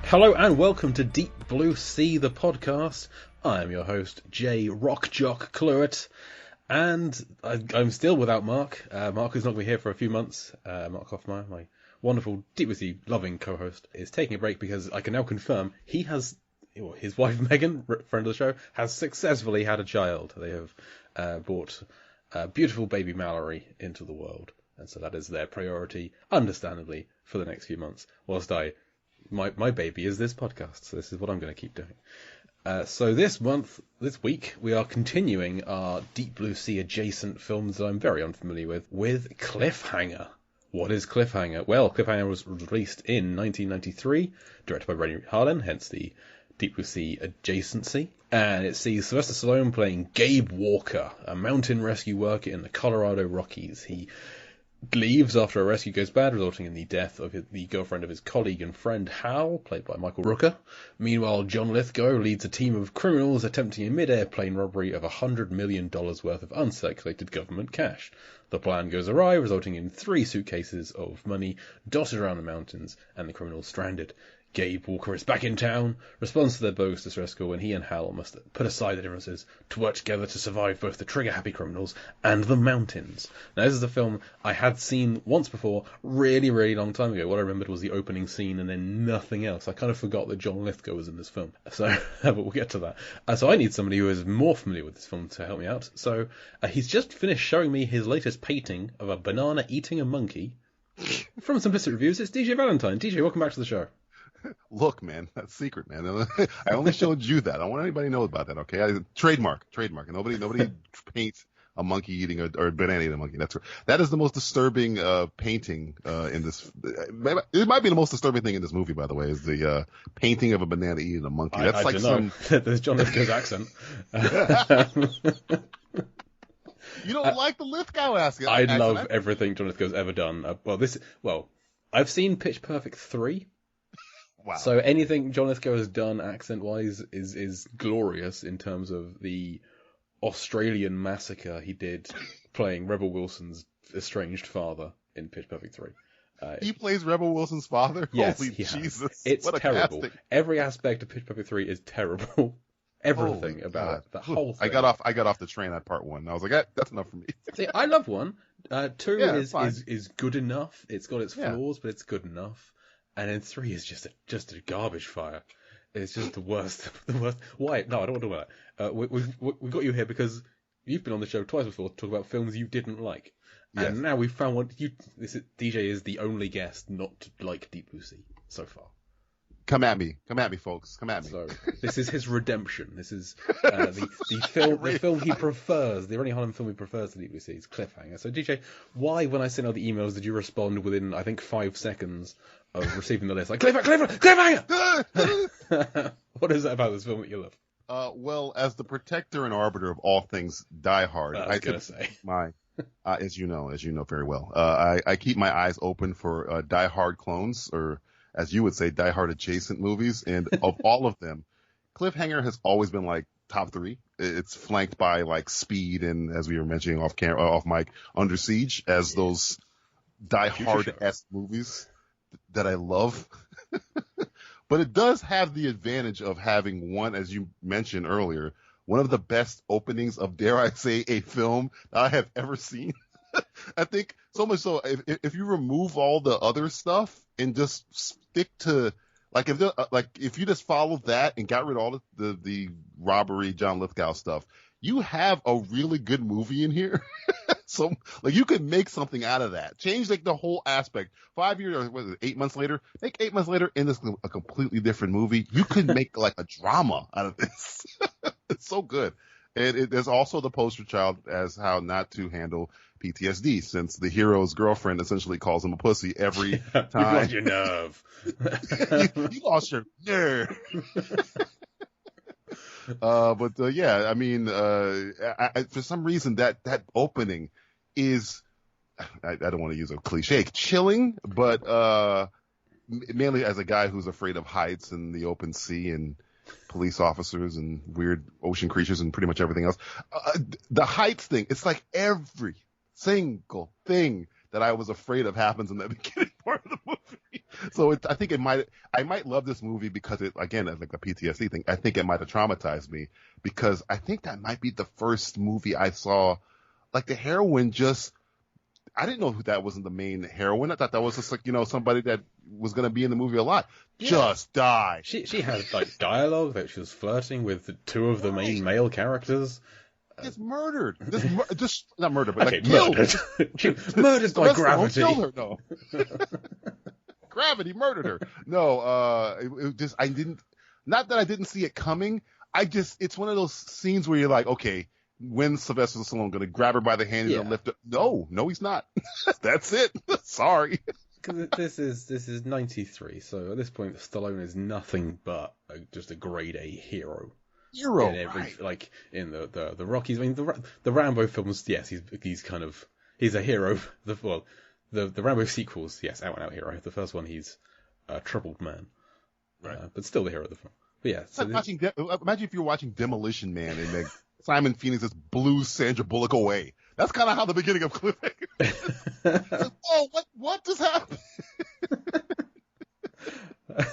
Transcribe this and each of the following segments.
Hello and welcome to Deep Blue Sea, the podcast. I am your host, Jay Rockjock Cluett, and I'm still without Mark. Mark is not going to be here for a few months. Mark Hoffmeyer, my wonderful, Deep Blue Sea loving co-host, is taking a break because I can now confirm he has, his wife Megan, friend of the show, has successfully had a child. They have brought beautiful baby Mallory into the world, and so that is their priority, understandably, for the next few months, whilst my baby is this podcast, so this is what I'm going to keep doing. So this week, we are continuing our Deep Blue Sea adjacent films that I'm very unfamiliar with Cliffhanger. What is Cliffhanger? Well, Cliffhanger was released in 1993, directed by Rennie Harlin, hence the Deep Blue Sea adjacency. And it sees Sylvester Stallone playing Gabe Walker, a mountain rescue worker in the Colorado Rockies. He leaves after a rescue goes bad, resulting in the death of the girlfriend of his colleague and friend Hal, played by Michael Rooker. Meanwhile, John Lithgow leads a team of criminals attempting a mid-air plane robbery of $100 million worth of uncirculated government cash. The plan goes awry, resulting in 3 suitcases of money dotted around the mountains and the criminals stranded. Gabe Walker is back in town, responds to their bogus distress call, and he and Hal must put aside the differences to work together to survive both the trigger-happy criminals and the mountains. Now, this is a film I had seen once before, really, really long time ago. What I remembered was the opening scene and then nothing else. I kind of forgot that John Lithgow was in this film, so but we'll get to that. So I need somebody who is more familiar with this film to help me out. So he's just finished showing me his latest painting of a banana eating a monkey. From Simplistic Reviews, it's DJ Valentine. DJ, welcome back to the show. Look, man, that's secret, man. I only showed you that. I don't want anybody to know about that, okay? Trademark. And nobody paints a monkey eating or a banana eating a monkey. That is the most disturbing painting in this. It might be the most disturbing thing in this movie, by the way, is the painting of a banana eating a monkey. That's I don't know. There's John Lithgow's accent. You don't like the Lithgow accent? I love everything John Lithgow's ever done. I've seen Pitch Perfect 3. Wow. So anything John Lithgow has done accent-wise is glorious in terms of the Australian massacre he did playing Rebel Wilson's estranged father in Pitch Perfect 3. He plays Rebel Wilson's father? Yes, Holy he Jesus. has. It's what terrible. Casting. Every aspect of Pitch Perfect 3 is terrible. Everything about it. The whole thing. I got off the train at part 1. I was like, that's enough for me. See, I love 1. 2 yeah, is good enough. It's got its flaws, but it's good enough. And then 3 is just a garbage fire. It's just the worst. The worst. Why? No, I don't want to talk about that. We got you here because you've been on the show twice before to talk about films you didn't like. Yes. And now we've found one. DJ is the only guest not to like Deep Blue Sea so far. Come at me, folks. Come at me. So this is his redemption. This is the film he prefers. The only Holland film he prefers to Deep Blue Sea is Cliffhanger. So DJ, why, when I sent out the emails, did you respond within I think 5 seconds of receiving the list? Like Cliffhanger. What is that about this film that you love? Well, as the protector and arbiter of all things Die Hard, I could say as you know very well, I keep my eyes open for Die Hard clones, or as you would say, Die Hard adjacent movies, and of all of them, Cliffhanger has always been like top 3. It's flanked by like Speed and, as we were mentioning off mic, Under Siege as those Die Hard-esque movies that I love. But it does have the advantage of having one, as you mentioned earlier, one of the best openings of, dare I say, a film that I have ever seen. I think so much so if you remove all the other stuff and just stick to if you just followed that and got rid of all the robbery John Lithgow stuff, you have a really good movie in here. So you could make something out of that. Change the whole aspect. 5 years or 8 months later, make 8 months later in this a completely different movie. You could make a drama out of this. It's so good. And there's also the poster child as how not to handle PTSD, since the hero's girlfriend essentially calls him a pussy every time. You lost your nerve. you lost your nerve. I mean, for some reason that opening is, I don't want to use a cliche, chilling, but mainly as a guy who's afraid of heights and the open sea and police officers and weird ocean creatures and pretty much everything else. The heights thing, it's like every single thing that I was afraid of happens in the beginning part of the movie. So I think I might love this movie because it, again, like a PTSD thing. I think it might have traumatized me because I think that might be the first movie I saw, like the heroine just, I didn't know who that wasn't the main heroine. I thought that was just like, somebody that was going to be in the movie a lot. Yeah. Just die. She had like dialogue that she was flirting with the two of the main male characters. Gets murdered. Just not murdered, but Okay, like killed. murdered. Murdered by gravity. Killed her, no. Gravity murdered her. No, it just, I didn't, not that I didn't see it coming. It's one of those scenes where you're like, okay, when's Sylvester Stallone going to grab her by the hand and lift her? No, he's not. That's it. Sorry. Because this is 93, so at this point Stallone is nothing but just a grade A hero. In every, right. Like in the Rockies. I mean, the Rambo films, yes, he's a hero. The Rambo sequels, yes, out and out hero. The first one, he's a troubled man, right, but still the hero of the film. But yeah, so imagine if you're watching Demolition Man and then Simon Phoenix just blew Sandra Bullock away. That's kind of how the beginning of Cliffhanger. Like, oh, what just happened?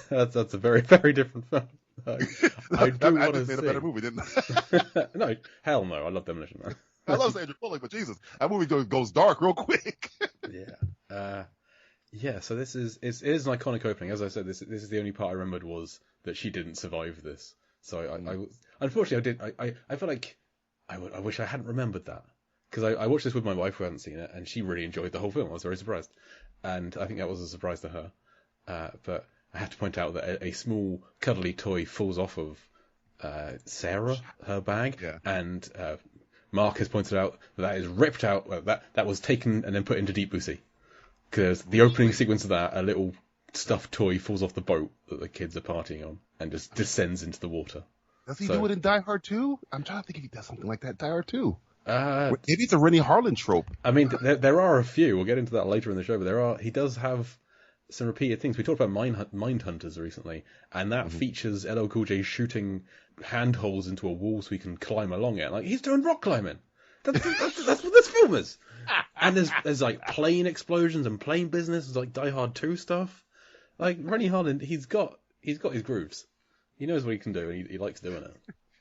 that's a very, very different film. I do want to see. Made a better movie, didn't I? No, hell no. I love Demolition Man. I love Sandra Bullock, but Jesus, that movie goes dark real quick. Yeah. So it is an iconic opening. As I said, this is the only part I remembered was that she didn't survive this. So I unfortunately I feel like I wish I hadn't remembered that, because I watched this with my wife who hadn't seen it, and she really enjoyed the whole film. I was very surprised, and I think that was a surprise to her. But I have to point out that a small cuddly toy falls off of Sarah, her bag, and Mark has pointed out that is ripped out. That was taken and then put into Deep Blue Sea, because the opening sequence of that, a little stuffed toy falls off the boat that the kids are partying on and just descends into the water. Does he do it in Die Hard 2? I'm trying to think if he does something like that in Die Hard 2. Maybe it's a Rennie Harlan trope. I mean, there are a few. We'll get into that later in the show, but he does have some repeated things. We talked about Mindhunters recently, and that features LL Cool J shooting handholds into a wall so he can climb along it. Like, he's doing rock climbing. That's what this film is. And there's like plane explosions and plane business. There's like Die Hard 2 stuff. Like, Rennie Harlan, he's got his grooves. He knows what he can do, and he likes doing it.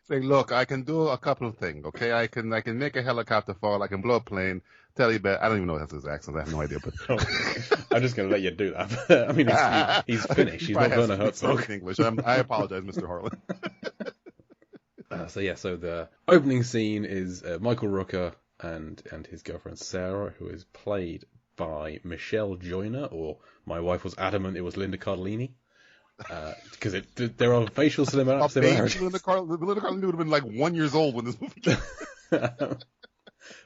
Say, look, I can do a couple of things, okay? I can make a helicopter fall. I can blow a plane. Teddy bear. I don't even know that's his accent. I have no idea. But I'm just going to let you do that. I mean, he's Finnish. He's not Werner Herzog. English. I apologize, Mr. Harlan. So the opening scene is Michael Rooker and his girlfriend Sarah, who is played by Michelle Joyner, or my wife was adamant it was Linda Cardellini. Because there are facial similarities. Linda Cardellini would have been like 1 year old when this movie came out.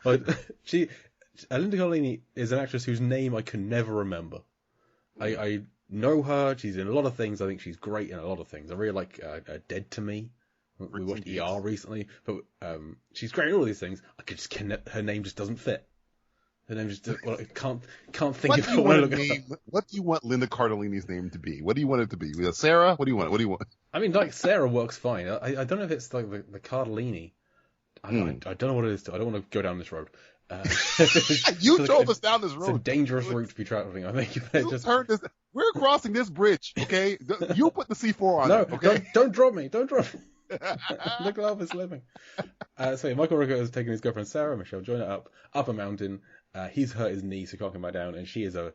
Well, Linda Cardellini is an actress whose name I can never remember. I know her. She's in a lot of things. I think she's great in a lot of things. I really like Dead to Me. We watched ER recently, but she's great in all these things. Her name just doesn't fit. Her name just I can't think of it. What do you want Linda Cardellini's name to be? What do you want it to be? Sarah? What do you want? I mean, like, Sarah works fine. I don't know if it's like the Cardellini. I don't know what it is. I don't want to go down this road. You drove us down this road. It's a dangerous route to be traveling. I think we're crossing this bridge, okay? You put the C4 on it, okay? Don't drop me. Don't drop me. Look at Elvis living. So Michael Rooker has taken his girlfriend Sarah, Michelle Joyner, up a mountain. He's hurt his knee, so he can't come back down, and she is a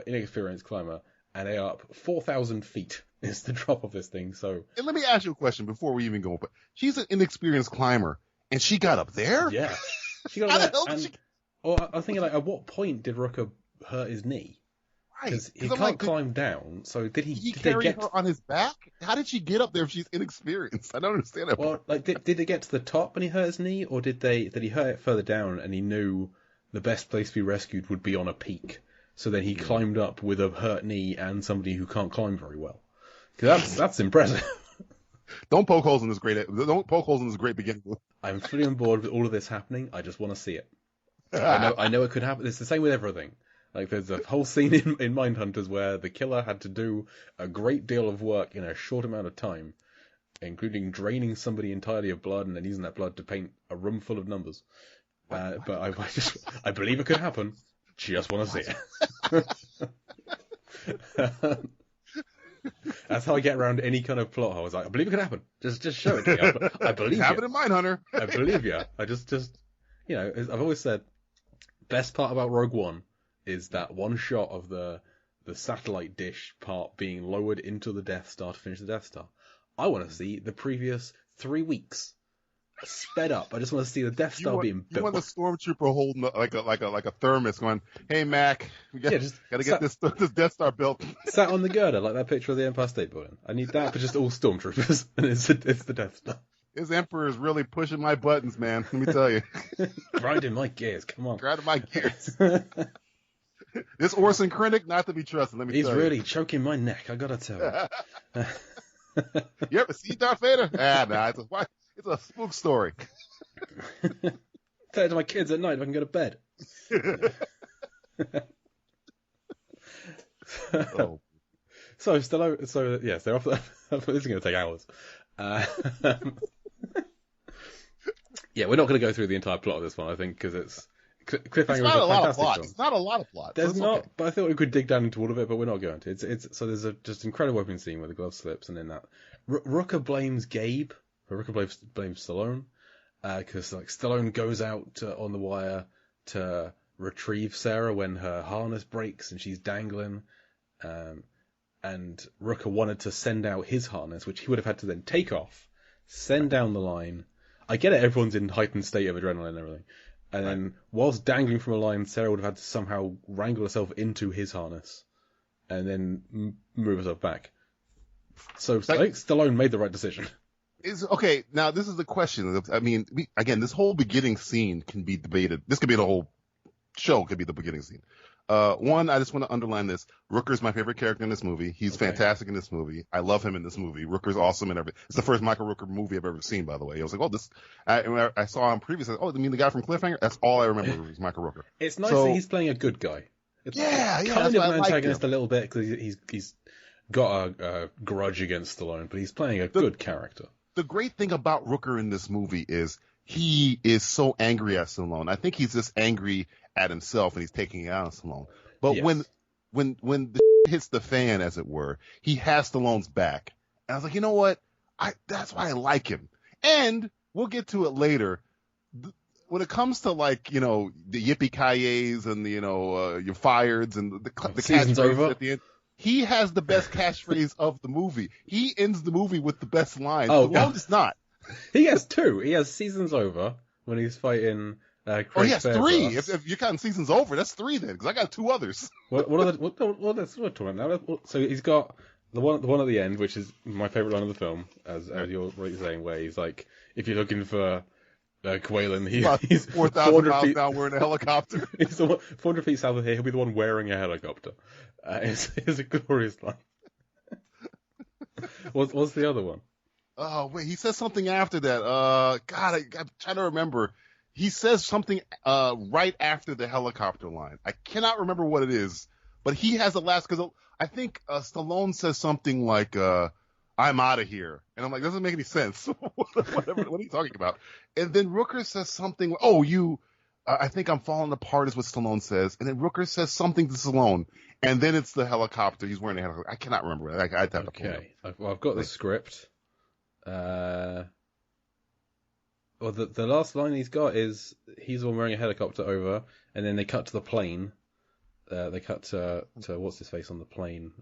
inexperienced climber, and they are up 4,000 feet is the drop of this thing. So, and let me ask you a question before we even go. But she's an inexperienced climber, and she got up there. Yeah, she got up there. I was thinking, like, at what point did Rooker hurt his knee? Because he can't climb down. So did he carry her on his back? How did she get up there if she's inexperienced? I don't understand that. Well, like, did they get to the top when he hurt his knee, or did he hurt it further down and he knew the best place to be rescued would be on a peak? So then he climbed up with a hurt knee and somebody who can't climb very well. Because that's impressive. Don't poke holes in this great beginning. I'm fully on board with all of this happening. I just want to see it. I know it could happen. It's the same with everything. Like, there's a whole scene in Mindhunters where the killer had to do a great deal of work in a short amount of time, including draining somebody entirely of blood and then using that blood to paint a room full of numbers. But I believe it could happen. Just want to see it. That's how I get around any kind of plot. I was like, I believe it can happen. Just show it to me. I believe you. Have it in mind, Hunter. I believe you. I just, I've always said, best part about Rogue One is that one shot of the satellite dish part being lowered into the Death Star to finish the Death Star. I want to see the previous 3 weeks sped up. I just want to see the Death Star being built. You want the stormtrooper holding like a thermos, going, "Hey Mac, we gotta get this Death Star built." Sat on the girder like that picture of the Empire State Building. I need that for just all stormtroopers, and it's the Death Star. This Emperor is really pushing my buttons, man. Let me tell you, grinding my gears. Come on, grinding my gears. This Orson Krennic, not to be trusted. Let me tell you, he's really choking my neck. I gotta tell you. You ever see Darth Vader? It's a spook story. Tell it to my kids at night if I can go to bed. Oh. So yes, they're off. This is going to take hours. Yeah, we're not going to go through the entire plot of this one, I think, because it's Cliffhanger. It's not is a lot of fantastic plot. film. It's not a lot of plot. There's not, okay. but I thought we could dig down into all of it, but we're not going to. So there's a just incredible opening scene where the glove slips, and then that Rooker blames Gabe, or Rooker blames Stallone, because like Stallone goes out on the wire to retrieve Sarah when her harness breaks and she's dangling, and Rooker wanted to send out his harness, which he would have had to then take off, send down the line. I get it, everyone's in heightened state of adrenaline and everything. And then, whilst dangling from a line, Sarah would have had to somehow wrangle herself into his harness, and then move herself back. So I think Stallone made the right decision. Okay, now this is the question. I mean, again, this whole beginning scene can be debated. This could be the whole show. Could be the beginning scene. One, I just want to underline this. Rooker's my favorite character in this movie. He's fantastic in this movie. I love him in this movie. Rooker's awesome and everything. It's the first Michael Rooker movie I've ever seen, by the way. I was like, I saw him previously. Oh, you mean the guy from Cliffhanger? That's all I remember was Michael Rooker. It's nice that he's playing a good guy. It's kind of an antagonist a little bit because he's got a grudge against Stallone, but he's playing a good character. The great thing about Rooker in this movie is he is so angry at Stallone. I think he's just angry at himself and he's taking it out on Stallone. But yes. when the hits the fan, as it were, he has Stallone's back. And I was like, you know what? That's why I like him. And we'll get to it later. When it comes to the yippee-ki-yays and your fireds and the catchphrase at the end, he has the best catchphrase of the movie. He ends the movie with the best line. Stallone does not. He has two. He has Seasons Over when he's fighting. He has three. If you're counting Seasons Over, that's three then, because I got two others. What are that's what we're talking about now. So he's got the one at the end, which is my favorite line of the film, as you're right saying, where he's like, if you're looking for Quaylen, he's 4,000 miles down, we're in a helicopter. He's 400 feet south of here. He'll be the one wearing a helicopter. It's a glorious line. What's the other one? Oh wait, he says something after that. God, I'm trying to remember. He says something right after the helicopter line. I cannot remember what it is, but he has the last, because I think Stallone says something like, I'm out of here. And I'm like, doesn't make any sense. What are you talking about? And then Rooker says something, I think I'm falling apart is what Stallone says. And then Rooker says something to Stallone. And then it's the helicopter. He's wearing a helicopter. I cannot remember it. I'd have to pull it up. I've got the script. Well, the last line he's got is he's the one wearing a helicopter over, and then they cut to the plane. They cut to what's his face on the plane.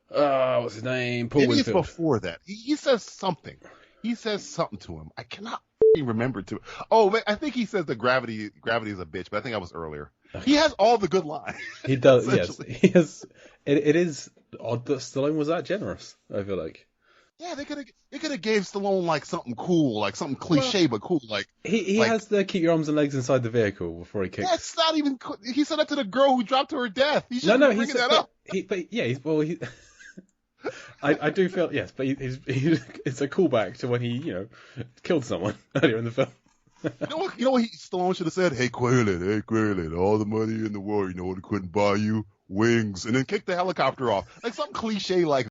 What's his name? Paul Maybe Winfield. It's before that. He says something. He says something to him. I cannot remember to. Oh, I think he says the gravity is a bitch, but I think I was earlier. Okay. He has all the good lines. He does. Yes, he has. It is odd that Stallone was that generous. I feel like. Yeah, they could have gave Stallone like something cool, like something cliche but cool, like he has to keep your arms and legs inside the vehicle before he kicks. That's not even. He said that to the girl who dropped to her death. He should bring that up. I do feel yes, but it's a callback to when he killed someone earlier in the film. You know what Stallone should have said? Hey Quaylen, all the money in the world, you know what it couldn't buy you? Wings, and then kick the helicopter off, like something cliche like